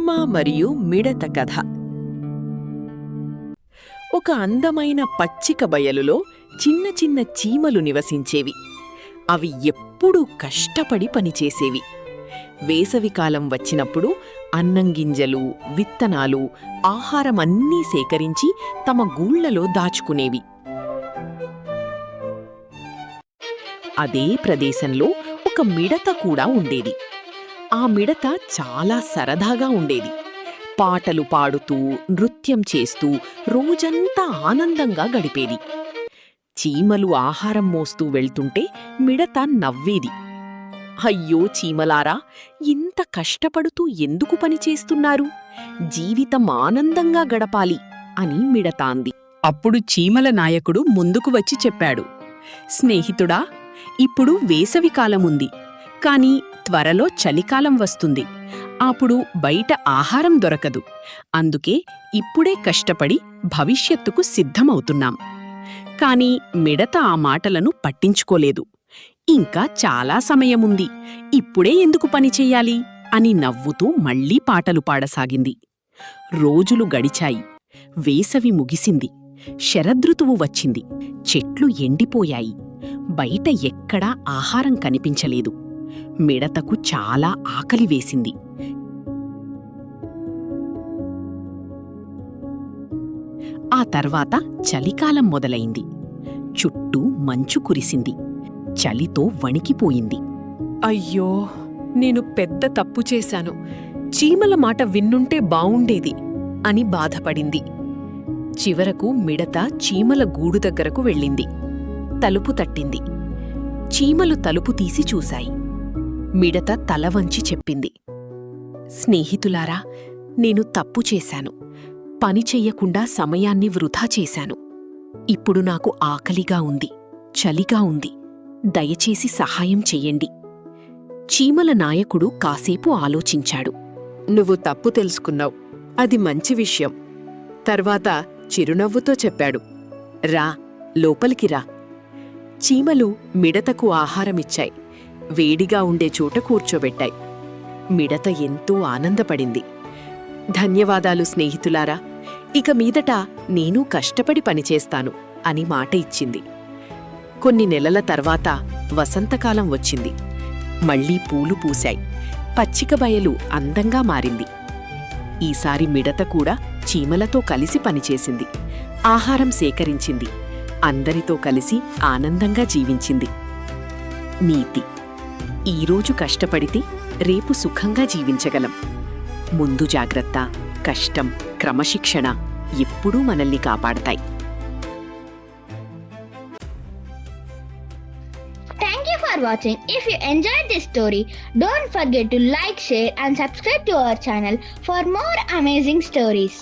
చీమ మరియు మిడత కథ. ఒక అందమైన పచ్చిక బయలులో చిన్న చిన్న చీమలు నివసించేవి. అవి ఎప్పుడూ కష్టపడి పనిచేసేవి. వేసవికాలం వచ్చినప్పుడు అన్నం గింజలు, విత్తనాలు, ఆహారమన్నీ సేకరించి తమ గూళ్లలో దాచుకునేవి. అదే ప్రదేశంలో ఒక మిడత కూడా ఉండేది. ఆ మిడత చాలా సరదాగా ఉండేది. పాటలు పాడుతూ, నృత్యం చేస్తూ రోజంతా ఆనందంగా గడిపేది. చీమలు ఆహారం మోస్తూ వెళ్తుంటే మిడత నవ్వేది. అయ్యో చీమలారా, ఇంత కష్టపడుతూ ఎందుకు పనిచేస్తున్నారు? జీవితం ఆనందంగా గడపాలి అని మిడత అంది. అప్పుడు చీమల నాయకుడు ముందుకు వచ్చి చెప్పాడు, స్నేహితుడా, ఇప్పుడు వేసవికాలముంది, కాని త్వరలో చలికాలం వస్తుంది. అప్పుడు బయట ఆహారం దొరకదు. అందుకే ఇప్పుడే కష్టపడి భవిష్యత్తుకు సిద్ధమవుతున్నాం. కాని మిడత ఆ మాటలను పట్టించుకోలేదు. ఇంకా చాలా సమయముంది, ఇప్పుడే ఎందుకు పనిచెయ్యాలి అని నవ్వుతూ మళ్లీ పాటలు పాడసాగింది. రోజులు గడిచాయి. వేసవి ముగిసింది. శరదృతువు వచ్చింది. చెట్లు ఎండిపోయాయి. బయట ఎక్కడా ఆహారం కనిపించలేదు. మిడతకు చాలా ఆకలి వేసింది. ఆ తర్వాత చలికాలం మొదలైంది. చుట్టూ మంచు కురిసింది. చలితో వణికిపోయింది. అయ్యో, నేను పెద్ద తప్పు చేశాను. చీమల మాట విన్నుంటే బావుండేది అని బాధపడింది. చివరకు మిడత చీమల గూడు దగ్గరకు వెళ్ళింది. తలుపు తట్టింది. చీమలు తలుపు తీసి చూశాయి. మిడత తల వంచి చెప్పింది, స్నేహితులారా, నేను తప్పు చేశాను. పని చెయ్యకుండా సమయాన్ని వృధా చేశాను. ఇప్పుడు నాకు ఆకలిగా ఉంది, చలిగా ఉంది. దయచేసి సహాయం చెయ్యండి. చీమల నాయకుడు కాసేపు ఆలోచించాడు. నువ్వు తప్పు తెలుసుకున్నావు, అది మంచి విషయం. తర్వాత చిరునవ్వుతో చెప్పాడు, రా, లోపలికి రా. చీమలు మిడతకు ఆహారమిచ్చాయి. వేడిగా ఉండే చోట కూర్చోబెట్టాయి. మిడత ఎంతో ఆనందపడింది. ధన్యవాదాలు స్నేహితులారా, ఇక మీదట నేను కష్టపడి పనిచేస్తాను అని మాట ఇచ్చింది. కొన్ని నెలల తర్వాత వసంతకాలం వచ్చింది. మళ్లీ పూలు పూశాయి. పచ్చిక బయలు అందంగా మారింది. ఈసారి మిడత కూడా చీమలతో కలిసి పనిచేసింది. ఆహారం సేకరించింది. అందరితో కలిసి ఆనందంగా జీవించింది. నీతి: ఈరోజు కష్టపడితే రేపు సుఖంగా జీవించగలం. ముందు జాగ్రత్త, కష్టం, క్రమశిక్షణ ఎప్పుడూ మనల్ని కాపాడతాయి. Thank you for watching. If you enjoyed this story, don't forget to like, share and subscribe to our channel for more amazing stories.